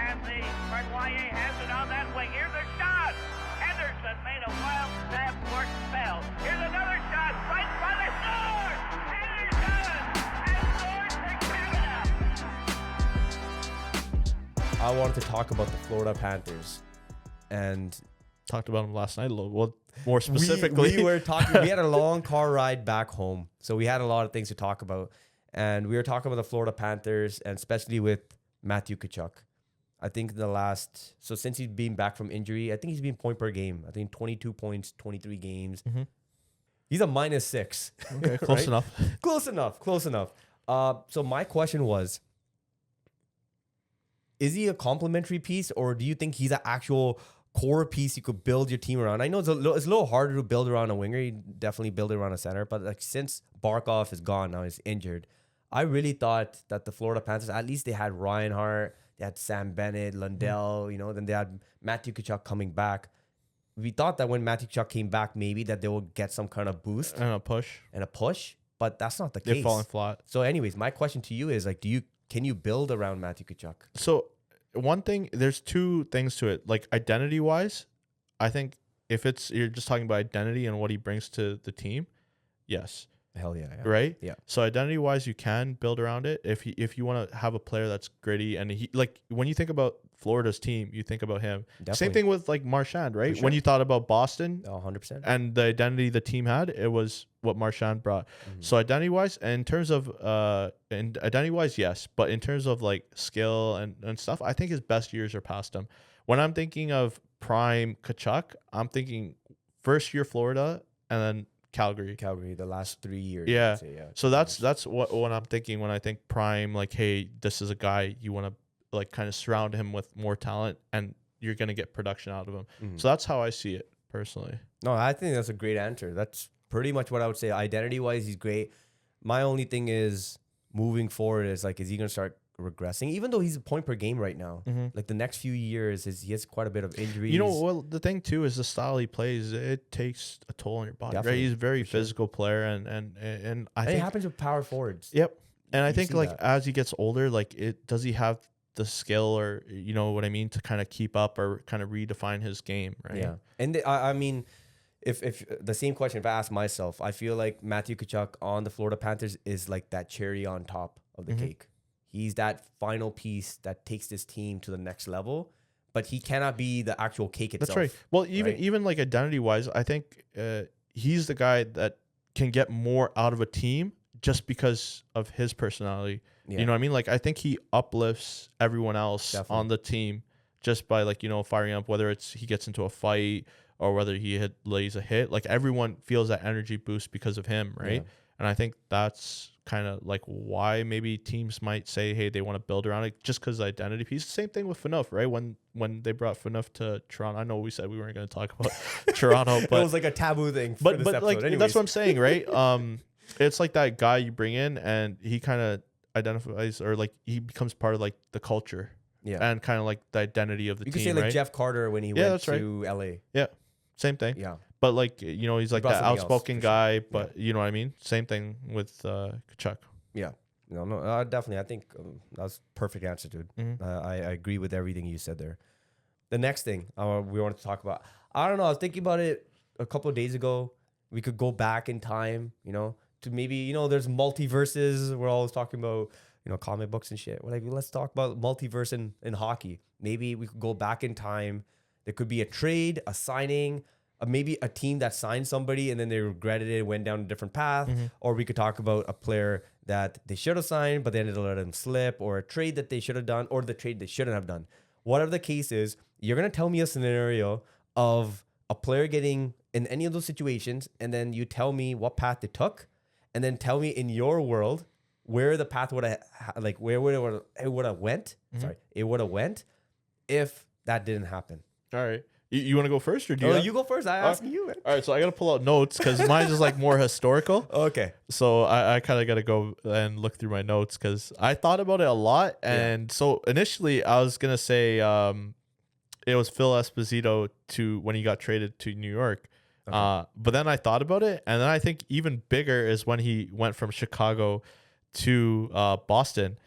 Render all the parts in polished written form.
Anthony Marnoyer has it on that wing. Here's a shot. Henderson made a wild stab for spell. Here's another shot. Right in front of score. Henderson has scored for Canada. I wanted to talk about the Florida Panthers, and talked about them last night a little. Well, more specifically, we were talking. We had a long car ride back home, so we had a lot of things to talk about, and we were talking about the Florida Panthers, and especially with Matthew Tkachuk. I think since he's been back from injury, I think he's been point per game. I think 22 points, 23 games. Mm-hmm. He's a -6. Okay, close enough. Close enough. So my question was, is he a complementary piece, or do you think he's an actual core piece you could build your team around? I know it's a little harder to build around a winger. You definitely build it around a center. But like since Barkov is gone, now he's injured, I really thought that the Florida Panthers, at least they had Reinhart, they had Sam Bennett, Lundell, then they had Matthew Tkachuk coming back. We thought that when Matthew Tkachuk came back, maybe that they would get some kind of boost and a push, but that's not the They're case. falling flat. So anyways, my question to you is like, can you build around Matthew Tkachuk? So one thing, there's two things to it. Like identity wise, I think if you're just talking about identity and what he brings to the team, yes. Hell yeah. Right? Yeah. So identity wise, you can build around it if you want to have a player that's gritty, and he, like, when you think about Florida's team, you think about him. Definitely. Same thing with like Marchand, right? Sure. When you thought about Boston, 100%. and the identity the team had, it was what Marchand brought. Mm-hmm. So identity wise, and in terms of identity wise, yes, but in terms of like skill and stuff, I think his best years are past him. When I'm thinking of prime Tkachuk, I'm thinking first year Florida and then Calgary, the last 3 years. Yeah. I'd say, yeah. So that's what I'm thinking when I think prime. Like, hey, this is a guy you want to like kind of surround him with more talent, and you're gonna get production out of him. Mm-hmm. So that's how I see it personally. No, I think that's a great answer. That's pretty much what I would say. Identity wise, he's great. My only thing is moving forward is like, is he gonna start regressing? Even though he's a point per game right now, like the next few years, he has quite a bit of injuries. Well, the thing too is the style he plays. It takes a toll on your body. Definitely, right? He's a very for sure. physical player, and I think it happens with power forwards. Yep. And I You think see like that. as he gets older, like does he have the skill, or you know what I mean, to kind of keep up or kind of redefine his game, right? Yeah. And I mean, if the same question, if I ask myself, I feel like Matthew Tkachuk on the Florida Panthers is like that cherry on top of the cake. He's that final piece that takes this team to the next level, but he cannot be the actual cake itself. That's right. Well, even like identity wise, I think he's the guy that can get more out of a team just because of his personality. Yeah. You know what I mean? Like, I think he uplifts everyone else on the team just by like, firing up, whether it's he gets into a fight or whether he lays a hit. Like, everyone feels that energy boost because of him, right? Yeah. And I think that's kind of like why maybe teams might say, hey, they want to build around it just because of the identity piece. Same thing with Phaneuf, right? When they brought Phaneuf to Toronto, I know we said we weren't going to talk about Toronto, but it was like a taboo thing. For but this episode. like Anyways. that's what I'm saying, right? It's like that guy you bring in, and he kind of identifies, or like he becomes part of like the culture, and kind of like the identity of the you team. could say like right? Jeff Carter when he went to LA. Yeah, same thing. Yeah. But like he's like brought that something outspoken else, guy, but you know what I mean. Same thing with Tkachuk. Yeah. No, definitely. I think that was perfect answer, dude. I agree with everything you said there. The next thing we wanted to talk about, I don't know. I was thinking about it a couple of days ago. We could go back in time, to maybe, there's multiverses. We're always talking about, comic books and shit. We're like, let's talk about multiverse in hockey. Maybe we could go back in time. There could be a trade, a signing, maybe a team that signed somebody and then they regretted it, went down a different path. Or we could talk about a player that they should have signed, but they ended up letting them slip, or a trade that they should have done, or the trade they shouldn't have done. Whatever the case is, you're going to tell me a scenario of a player getting in any of those situations, and then you tell me what path they took, and then tell me in your world where the path would have, where it would have went. Sorry, it would have went if that didn't happen. All right. You want to go first, or do you? You go first. I asked you, man. All right, so I got to pull out notes because mine's is like more historical. Okay. So I kind of got to go and look through my notes because I thought about it a lot. And so initially I was going to say it was Phil Esposito when he got traded to New York. Okay. But then I thought about it, and then I think even bigger is when he went from Chicago to Boston.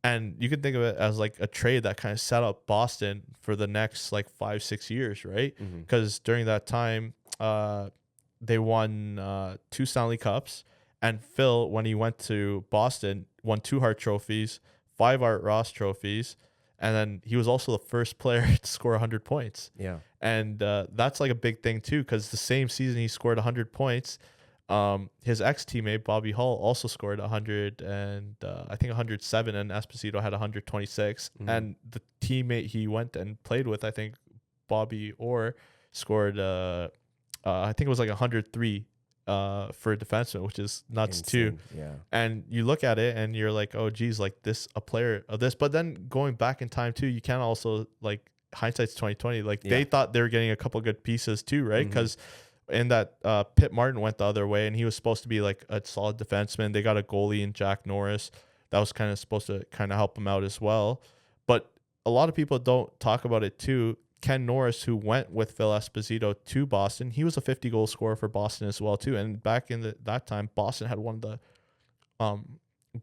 And you can think of it as like a trade that kind of set up Boston for the next like 5-6 years, right? Because during that time, they won 2 Stanley Cups. And Phil, when he went to Boston, won 2 Hart trophies, 5 Art Ross trophies. And then he was also the first player to score 100 points. Yeah. And that's like a big thing too, because the same season he scored 100 points. His ex-teammate Bobby Hull also scored 100 and I think 107, and Esposito had 126. And the teammate he went and played with, I think Bobby Orr, scored I think it was like 103 for a defenseman, which is nuts too. Yeah. And you look at it and you're like, oh geez, like this, a player of this. But then going back in time too, you can't also, like, hindsight's 2020. Like they thought they were getting a couple good pieces too, right? Because in that Pitt Martin went the other way, and he was supposed to be like a solid defenseman. They got a goalie in Jack Norris that was kind of supposed to kind of help him out as well. But a lot of people don't talk about it too. Ken Norris, who went with Phil Esposito to Boston, he was a 50-goal scorer for Boston as well too. And back in that time, Boston had one of the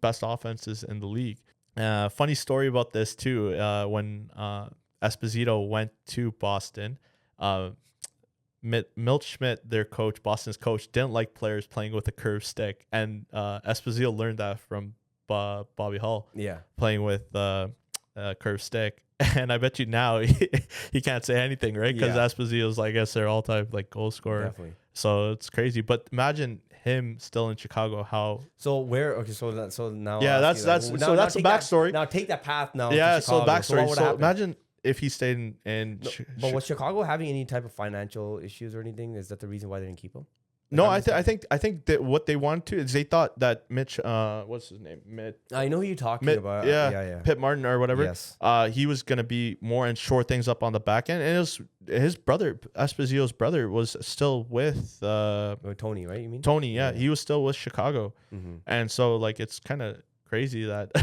best offenses in the league. Funny story about this too. When Esposito went to Boston, Milt Schmidt, their coach, Boston's coach, didn't like players playing with a curved stick, and Esposito learned that from Bobby Hull. Yeah, playing with a curved stick. And I bet you now he can't say anything, right? Because Esposito's, I guess, their all-time like goal scorer. Definitely. So it's crazy. But imagine him still in Chicago. How? So where? Okay, so now. Yeah, that's the backstory. Now take that path now. Yeah, to Chicago. so backstory. So happen? imagine if he stayed in. But was Chicago having any type of financial issues or anything? Is that the reason why they didn't keep him? No, I think that what they wanted to is they thought that Mitch, what's his name? I know who you're talking about. Yeah. Pitt Martin or whatever. Yes. He was gonna be more and shore things up on the back end, and it was his brother, Esposito's brother, was still with Tony, right? You mean Tony? Yeah, he was still with Chicago, and so like it's kind of crazy that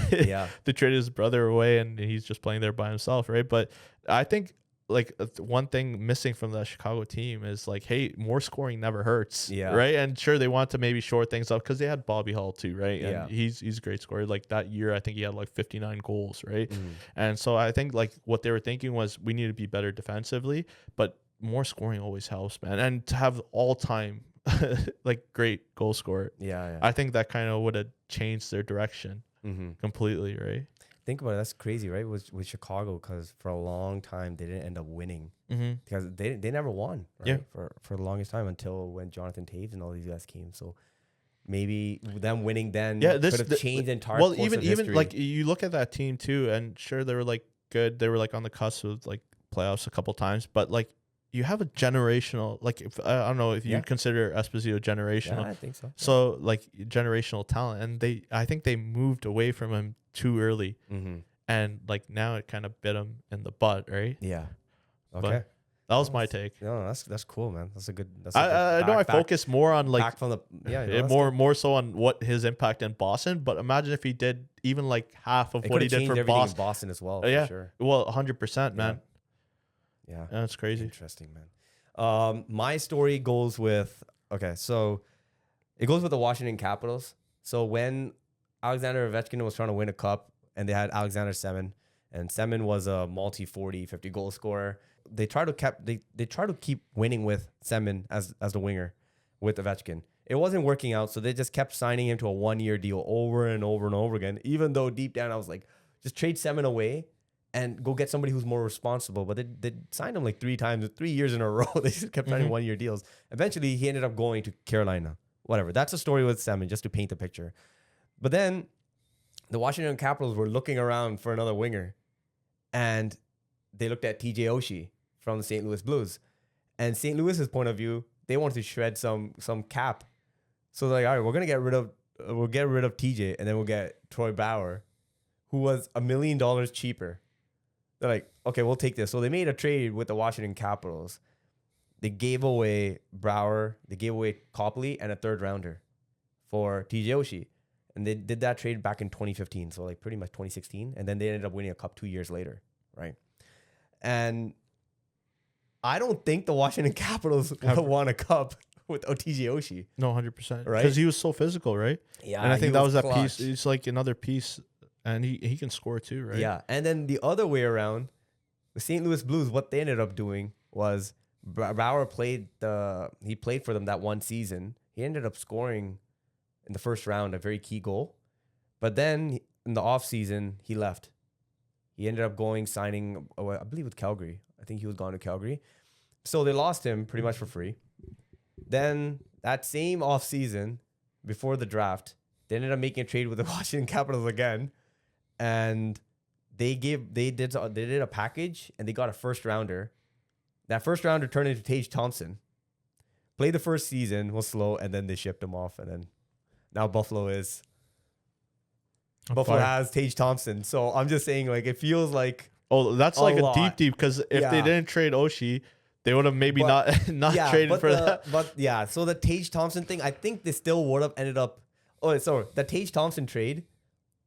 they traded his brother away and he's just playing there by himself, right? But I think, like, one thing missing from the Chicago team is like, hey, more scoring never hurts, right? And sure, they want to maybe shore things up because they had Bobby Hull too, right? And he's a great scorer. Like that year, I think he had like 59 goals, right? And so I think like what they were thinking was we need to be better defensively, but more scoring always helps, man. And to have all time like great goal scorer, I think that kind of would have changed their direction completely, right? Think about it. That's crazy, right? With Chicago, because for a long time they didn't end up winning because they never won, right? For the longest time until when Jonathan Taves and all these guys came. So maybe them winning then could have changed the entire course of history. Like you look at that team too, and sure they were like good. They were like on the cusp of like playoffs a couple times, but like you have a generational, like I don't know if you consider Esposito generational. Yeah, I think so. So like generational talent, and I think they moved away from him too early, and like now it kind of bit him in the butt, right? Yeah. Okay. But that was my take. No, that's cool, man. That's a good. I know I focus more on like back from the more so on what his impact in Boston. But imagine if he did even like half of what he did for Boston as well. Yeah, for sure. Well, 100%, man. Yeah, that's crazy. Interesting, man. My story goes with so it goes with the Washington Capitals. So when Alexander Ovechkin was trying to win a cup, and they had Alexander Semin, and Semin was a multi-40, 50 goal scorer. They try to keep winning with Semin as the winger with Ovechkin. It wasn't working out, so they just kept signing him to a 1-year deal over and over and over again. Even though deep down I was like, just trade Semin away and go get somebody who's more responsible. But they signed him like 3 years in a row. They just kept signing 1-year deals. Eventually, he ended up going to Carolina. Whatever. That's a story with Semin, just to paint the picture. But then the Washington Capitals were looking around for another winger, and they looked at TJ Oshie from the St. Louis Blues. And St. Louis's point of view, they wanted to shred some cap. So they're like, all right, we'll get rid of TJ, and then we'll get Troy Bauer, who was $1 million cheaper. They're like, okay, we'll take this. So they made a trade with the Washington Capitals. They gave away Bauer, they gave away Copley, and a 3rd rounder for TJ Oshie. And they did that trade back in 2015, so like pretty much 2016. And then they ended up winning a cup 2 years later, right? And I don't think the Washington Capitals have won a cup with TJ Oshie. No, 100%. Right? Because he was so physical, right? Yeah, And I think that was that clutch. piece. It's like another piece, and he can score too, right? Yeah, and then the other way around, the St. Louis Blues, what they ended up doing was Bauer played for them that one season. He ended up scoring in the first round a very key goal, but then in the off season he left. He ended up signing, I believe, with Calgary. I think he was gone to Calgary, so they lost him pretty much for free. Then that same off season, before the draft, they ended up making a trade with the Washington Capitals again, and they did a package and they got a first rounder. That first rounder turned into Tage Thompson. Played the first season, was slow, and then they shipped him off, and then now Buffalo has Tage Thompson. So I'm just saying, like, it feels like that's like a deep because if they didn't trade Oshie, they would have maybe not traded for that. But yeah, so the Tage Thompson thing, I think they still would have ended up. Oh, sorry, the Tage Thompson trade.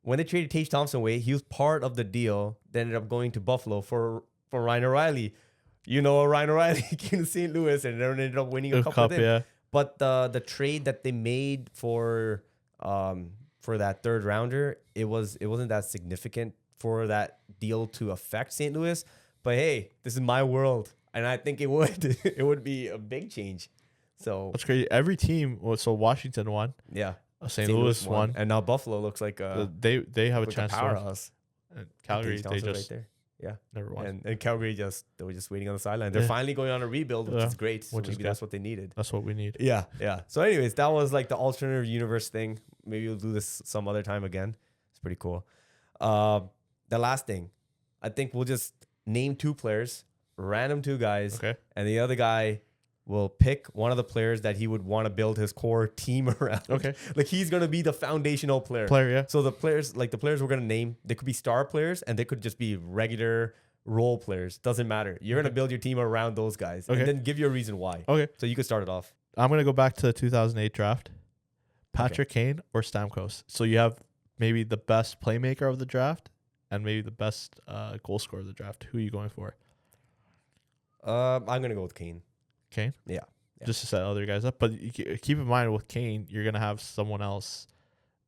When they traded Tage Thompson away, he was part of the deal that ended up going to Buffalo for Ryan O'Reilly. You know, Ryan O'Reilly came to St. Louis and ended up winning a cup with him. Yeah. But the trade that they made for that third rounder, it wasn't that significant for that deal to affect St. Louis. But hey, this is my world, and I think it would be a big change. So that's crazy. Every team, so Washington won. Yeah. St. Louis won, and now Buffalo looks like they have a chance. Powerhouse. And Calgary, they just right there. never won. And Calgary they were just waiting on the sideline. They're finally going on a rebuild, which is great. So maybe that's what they needed. That's what we need. Yeah. So, anyways, that was like the alternative universe thing. Maybe we'll do this some other time again. It's pretty cool. The last thing, I think we'll just name two players, random two guys, and the other guy will pick one of the players that he would want to build his core team around. Okay. Like he's going to be the foundational player. Yeah. So the players we're going to name, they could be star players and they could just be regular role players. Doesn't matter. You're going to build your team around those guys and then give you a reason why. Okay. So you could start it off. I'm going to go back to the 2008 draft. Patrick Kane or Stamkos. So you have maybe the best playmaker of the draft and maybe the best goal scorer of the draft. Who are you going for? I'm going to go with Kane. Kane? Yeah. Just to set other guys up. But keep in mind with Kane, you're going to have someone else.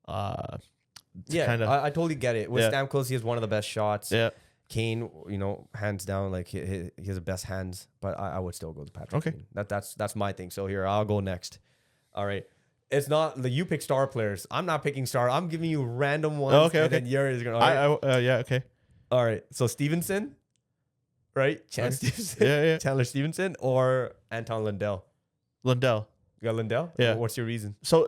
I totally get it. With Stamkos, he has one of the best shots. Yeah. Kane, hands down, like he has the best hands. But I would still go with Patrick Kane. That's my thing. So here, I'll go next. All right. It's not you pick star players. I'm not picking star. I'm giving you random ones. And then yours going to. Yeah, okay. All right. So Stevenson. Right? Stevenson. Yeah. Chandler Stevenson or Anton Lundell? Lundell. You got Lundell? Yeah. What's your reason? So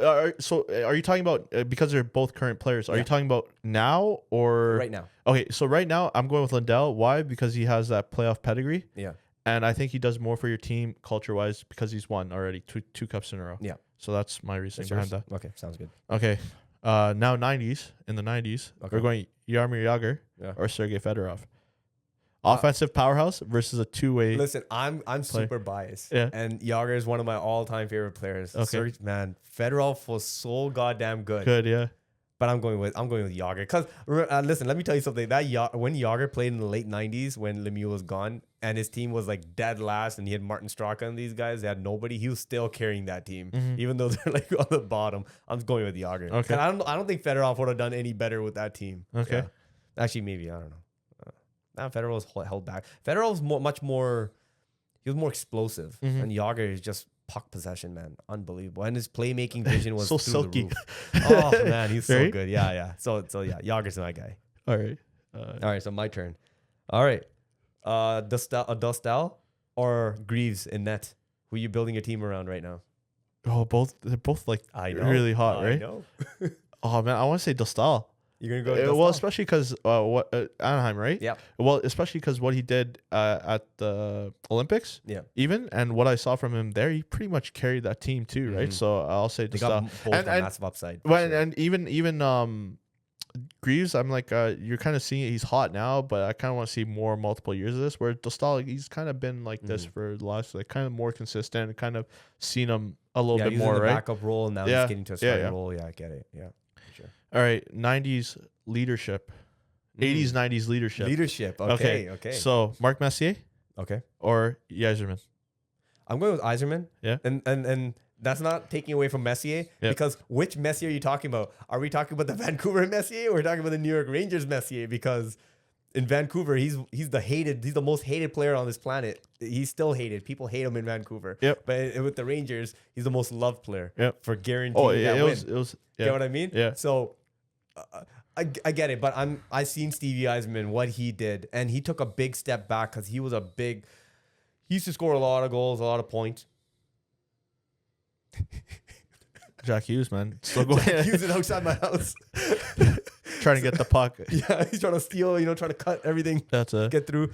are you talking about, because they're both current players, are you talking about now or? Right now. Okay, so right now I'm going with Lundell. Why? Because he has that playoff pedigree. Yeah. And I think he does more for your team culture-wise because he's won already two cups in a row. Yeah. So that's my reasoning behind that. Okay, sounds good. Okay. Now in the 90s, we're going Jaromir Jagr or Sergei Fedorov. Offensive powerhouse versus a two-way. Listen, I'm super biased. Yeah. And Jagr is one of my all-time favorite players. Okay. Man, Fedorov was so goddamn good. Good, yeah. But I'm going with Jagr because listen, let me tell you something. When Jagr played in the late 90s, when Lemieux was gone and his team was like dead last, and he had Martin Straka and these guys, they had nobody. He was still carrying that team, even though they're like on the bottom. I'm going with Jagr. Okay. I don't think Fedorov would have done any better with that team. Okay. Yeah. Actually, maybe I don't know. Fedorov was held back. Fedorov was much more. He was more explosive, and Jagr is just puck possession, man, unbelievable. And his playmaking vision was so through silky. The roof. Oh man, he's so good. Yeah. So yeah, Jagr's my guy. All right. All right. So my turn. All right. Dostal or Greaves in net. Who are you building your team around right now? Oh, they're both like really hot, right? I know. Oh man, I want to say Dostal. You're gonna go. Well, especially because Anaheim, right? Yeah. Well, especially because what he did at the Olympics, and what I saw from him there, he pretty much carried that team too, right? So I'll say they got both massive upside. And even Greaves, I'm like, you're kind of seeing it. He's hot now, but I kind of want to see more multiple years of this. Where Dostal, he's kind of been like this for the last, like, kind of more consistent, and kind of seen him a little bit more, right? Backup role, and now he's getting to a starting role. Yeah, I get it. Yeah. Sure. All right, 90s leadership, 80s, 90s leadership. Leadership, okay. So Mark Messier, okay, or Yzerman. I'm going with Yzerman. Yeah, and That's not taking away from Messier because which Messier are you talking about? Are we talking about the Vancouver Messier or are we talking about the New York Rangers Messier? Because in Vancouver, he's the most hated player on this planet. He's still hated. People hate him in Vancouver. Yep. But with the Rangers, he's the most loved player. Yep. For guaranteeing that win. It was. You know what I mean? Yeah. So I get it, but I seen Stevie Yzerman what he did, and he took a big step back because he used to score a lot of goals, a lot of points. Jack Hughes, man, still going. Jack Hughes is outside my house, trying to get the puck. Yeah, he's trying to steal. Trying to cut everything. Get through.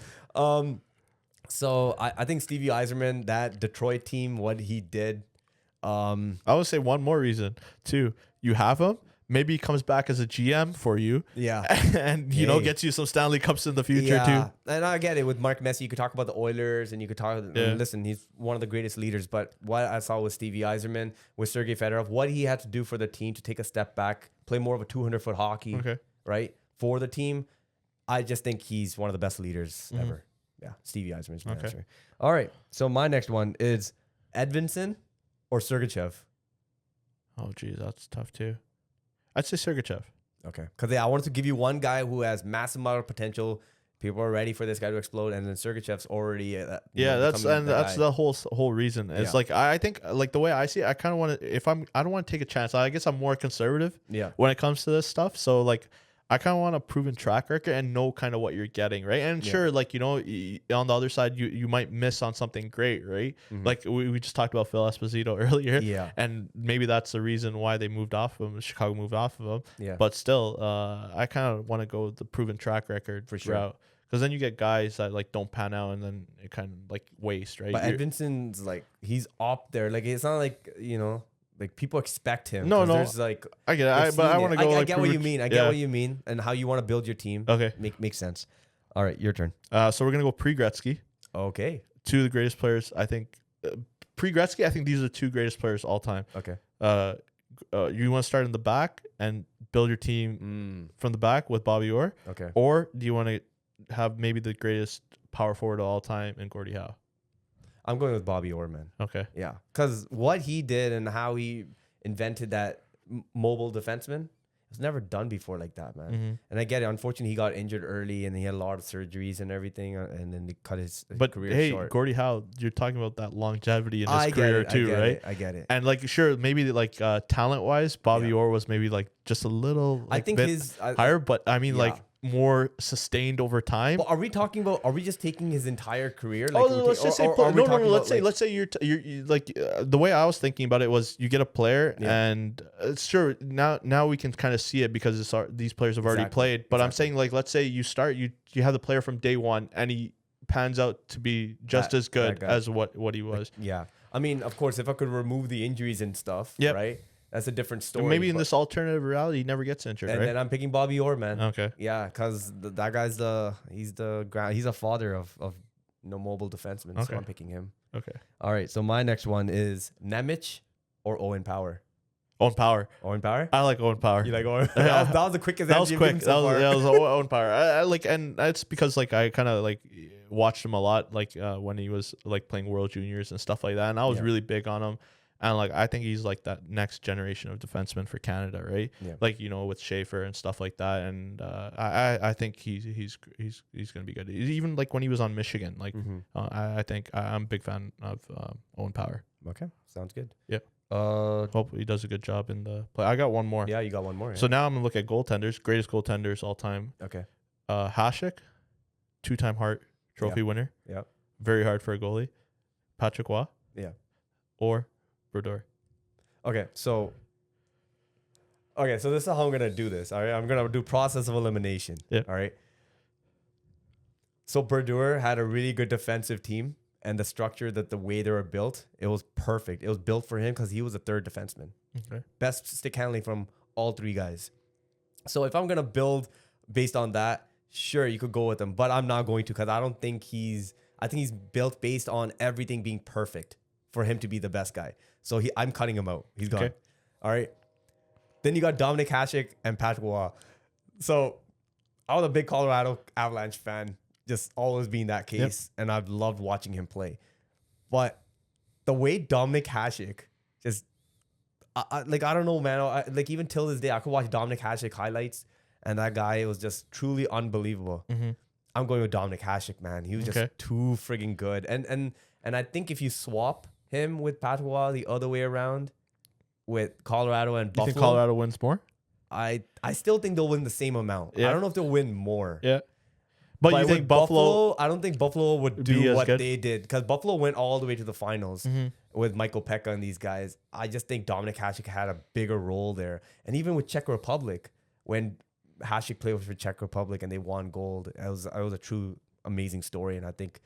So I think Stevie Yzerman, that Detroit team, what he did. I would say one more reason too. You have him. Maybe he comes back as a GM for you. Yeah. And, gets you some Stanley Cups in the future too. And I get it. With Mark Messier, you could talk about the Oilers and you could talk, listen, he's one of the greatest leaders. But what I saw with Stevie Yzerman, with Sergei Fedorov, what he had to do for the team to take a step back, play more of a 200-foot hockey, right, for the team, I just think he's one of the best leaders ever. Yeah, Stevie Yzerman's my answer. All right. So my next one is Edvinsson or Sergachev. Oh, geez, that's tough too. I'd say Sergachev. Okay. Because I wanted to give you one guy who has massive amount of potential. People are ready for this guy to explode, and then Sergachev's already. That's the whole reason. It's like I think like the way I see it, I kind of want to. I don't want to take a chance. I guess I'm more conservative. Yeah. When it comes to this stuff, so like I kind of want a proven track record and know kind of what you're getting, right? And sure, like, on the other side, you might miss on something great, right? Mm-hmm. Like we just talked about Phil Esposito earlier. Yeah. And maybe that's the reason why they moved off of him. Chicago moved off of him. Yeah. But still, I kind of want to go with the proven track record for sure. Because then you get guys that like don't pan out and then it kind of like waste, right? But Edvinsson's like, he's up there. Like, it's not like, like people expect him. No. There's like, I get it. But I want to go. I get what you mean. I get what you mean and how you want to build your team. Okay. Makes sense. All right, your turn. So we're going to go pre-Gretzky. Okay. Two of the greatest players, I think. Pre-Gretzky, I think these are the two greatest players all time. Okay. You want to start in the back and build your team from the back with Bobby Orr? Okay. Or do you want to have maybe the greatest power forward of all time in Gordie Howe? I'm going with Bobby Orr, man. Okay. Yeah. Because what he did and how he invented that mobile defenseman was never done before like that, man. Mm-hmm. And I get it. Unfortunately, he got injured early and he had a lot of surgeries and everything. And then they cut his career short. Gordie Howe, you're talking about that longevity in his career too, right? I get it. And like, sure, maybe like talent-wise, Bobby Orr was maybe like just a little I think bit higher. But I mean, like, more sustained over time. Well, are we just taking his entire career? Like, let's just say let's say you're like the way I was thinking about it was you get a player and sure now we can kind of see it because these players have already played. But I'm saying like let's say you start you have the player from day one and he pans out to be just as good as what he was. Yeah, I mean, of course, if I could remove the injuries and stuff, right? That's a different story. Maybe in this alternative reality, he never gets injured, and right? then I'm picking Bobby Orr, man. Okay. Yeah, because that guy's he's a father of mobile defenseman. Okay. So I'm picking him. Okay. All right. So my next one is Nemec or Owen Power. Owen Power. Owen Power? I like Owen Power. You like Owen? that was the quickest. That was quick. That was Owen Power. I like, and that's because like I kind of like watched him a lot, like when he was like playing World Juniors and stuff like that, and I was really big on him. And like I think he's like that next generation of defensemen for Canada, right? Yeah. Like with Schaefer and stuff like that, and I think he's gonna be good. Even like when he was on Michigan, like I think I'm a big fan of Owen Power. Okay, sounds good. Yep. Hope he does a good job in the play. I got one more. Yeah, you got one more. So now I'm gonna look at goaltenders, greatest goaltenders all time. Okay. Hasek, 2-time Hart Trophy winner. Yeah. Very hard for a goalie. Patrick Waugh. Yeah. Or Brodeur. Okay, so this is how I'm gonna do this. All right, I'm gonna do process of elimination. Yeah. All right. So Brodeur had a really good defensive team, and the structure the way they were built, it was perfect. It was built for him because he was a third defenseman. Okay. Best stick handling from all three guys. So if I'm gonna build based on that, sure, you could go with him, but I'm not going to because I think he's built based on everything being perfect for him to be the best guy. So I'm cutting him out. He's gone. Okay. All right. Then you got Dominic Hasek and Patrick Waugh. So I was a big Colorado Avalanche fan, just always being that case, and I've loved watching him play. But the way Dominic Hasek just like I don't know, man. Like even till this day, I could watch Dominic Hasek highlights, and that guy was just truly unbelievable. Mm-hmm. I'm going with Dominic Hasek, man. He was just too friggin' good. And I think if you swap him with Patois the other way around with Colorado and Buffalo, You think Colorado wins more? I still think they'll win the same amount. Yeah. I don't know if they'll win more. Yeah. But you think with Buffalo? I don't think Buffalo would be do as what good? they did because Buffalo went all the way to the finals Mm-hmm. with Michael Pekka and these guys. I just think Dominic Hasek had a bigger role there. And even with Czech Republic, when Hasek played for Czech Republic and they won gold, it was a true amazing story. And I think,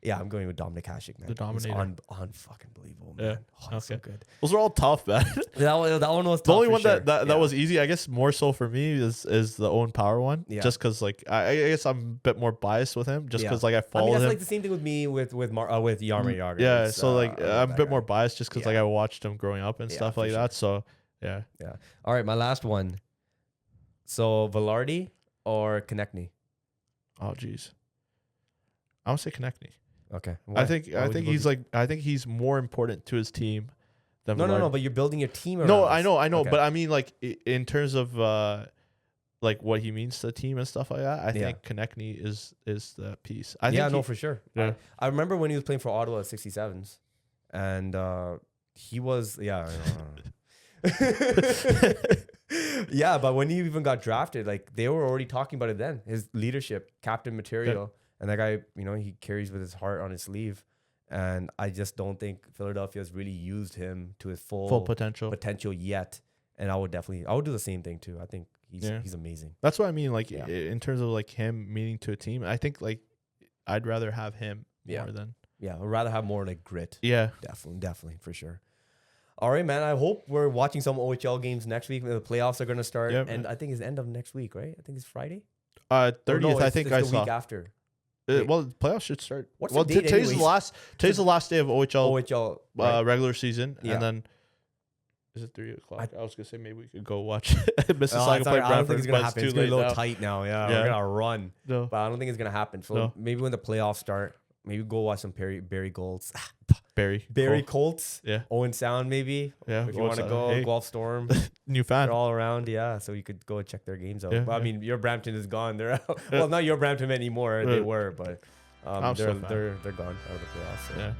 yeah, I'm going with Dominic Hasek, man. The Dominator. On fucking believable, man. Yeah. Oh, it's so good. Those are all tough, man. That one was tough. The only for one sure. that was easy, I guess, more so for me is the Owen Power one. Yeah. Just because, like, I guess I'm a bit more biased with him, just because, like, I I followed mean, that's him. like the same thing with me with Jaromir Jagr. Yeah, It's, so like I love I'm a that bit guy. more biased just because like I watched him growing up and stuff for like sure. that. So yeah. Yeah. All right, my last one. So Velarde or Konechny? Oh geez. I would say Konechny. Okay. I think he's more important to his team than No, Velarde. but you're building your team around. No, this. I know, Okay. but I mean like in terms of like what he means to the team and stuff like that. I think Konechny is the piece. I think for sure. Yeah. I remember when he was playing for Ottawa at 67s, and he was yeah, but when he even got drafted, like they were already talking about it then. His leadership, captain material, and that guy, he carries with his heart on his sleeve. And I just don't think Philadelphia has really used him to his full potential yet. And I would do the same thing too. I think he's amazing. That's what I mean. Like in terms of like him meaning to a team, I think like I'd rather have him more than. Yeah, I'd rather have more like grit. Yeah, definitely for sure. All right, man. I hope we're watching some OHL games next week. The playoffs are going to start, and I think it's the end of next week, right? I think it's Friday. 30th. I think it's I the saw. week after. Well, the playoffs should start. What's the date today's anyways? Today's the last day of OHL right? regular season, Yeah. and then is it 3 o'clock? I was gonna say maybe we could go watch Mississauga play Brantford. I don't think it's gonna happen. It's too gonna be a late little now. tight now. Yeah, we're gonna run. No. But I don't think it's gonna happen. So maybe when the playoffs start, maybe go watch some Barry Golds. Barry Colts. Yeah. Owen Sound maybe. Yeah. If you want to go, Guelph Storm. New fan. They're all around. Yeah. So you could go and check their games out. Yeah, But I mean, your Brampton is gone. They're out. Well, not your Brampton anymore. They were, but they're gone out of the playoffs. So. Yeah.